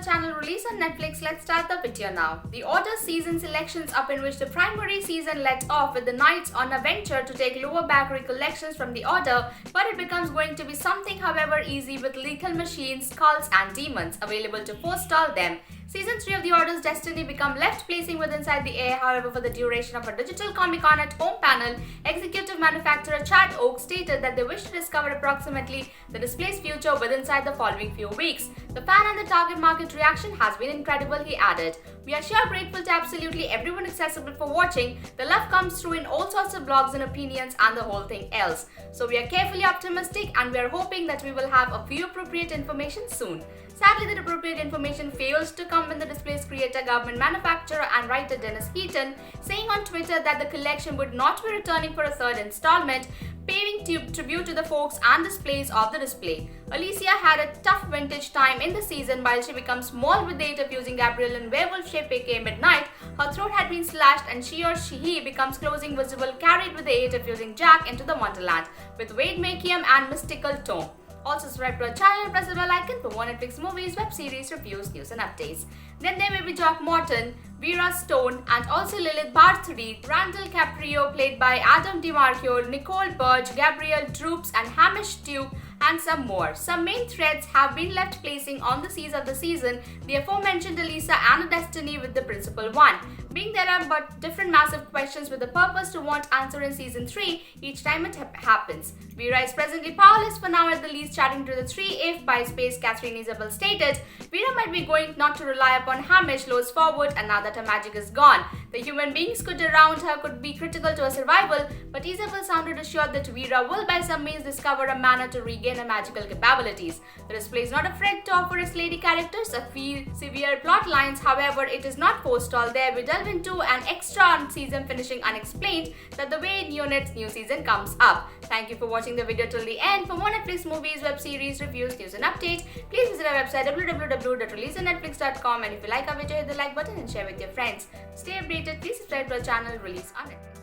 our channel Release on Netflix. Let's start the video now. The Order season selections up in which the primary season let off with the Knights on a venture to take lower back recollections from the Order, but it becomes going to be something however easy with lethal machines, cults and demons available to forestall them. Season 3 of The Order's destiny become left placing with Inside the Air. However, for the duration of a digital Comic-Con at Home panel, executive manufacturer Chad Oak stated that they wish to discover approximately the display's future with Inside the following few weeks. The fan and the target market reaction has been incredible, he added. We are sure grateful to absolutely everyone accessible for watching. The love comes through in all sorts of blogs and opinions and the whole thing else. So we are carefully optimistic and we are hoping that we will have a few appropriate information soon. Sadly, that appropriate information fails to come when the display's creator, government manufacturer and writer Dennis Heaton saying on Twitter that the collection would not be returning for a third installment, paying tribute to the folks and displays of the display. Alicia had a tough vintage time in the season while she becomes small with the age of using Gabrielle in werewolf shape aka Midnight. Her throat had been slashed and she or he becomes closing visible carried with the aid of using Jack into the Wonderland with Wade Makiam and Mystical Tome. Also subscribe to our channel and press the bell icon for more Netflix movies, web series, reviews, news and updates. Then there may be Jock Morton, Vera Stone and also Lilith Barthory, Randall Caprio played by Adam DiMarco, Nicole Burge, Gabrielle Droops and Hamish Duke and some more. Some main threads have been left placing on the seas of the season, the aforementioned Elisa and Destiny with the principal one. Being there are but different massive questions with the purpose to want answer in season 3 each time it happens. Vera is presently powerless for now at the least, chatting to the 3if by space Catherine Isabel stated. Vera might be going not to rely upon Hamish Lowe's forward and now that her magic is gone. The human beings could around her could be critical to her survival, but Isabel sounded assured that Vera will by some means discover a manner to regain her magical capabilities. The display is not afraid to offer its lady characters a few severe plot lines, however it is not forestalled there. We delve into an extra on season finishing unexplained that the way Neonet's new season comes up. Thank you for watching the video till the end. For more Netflix movies, web series, reviews, news and updates, please visit our website www.releaseonnetflix.com and if you like our video hit the like button and share with your friends. Stay updated, please subscribe to our channel Release on Netflix.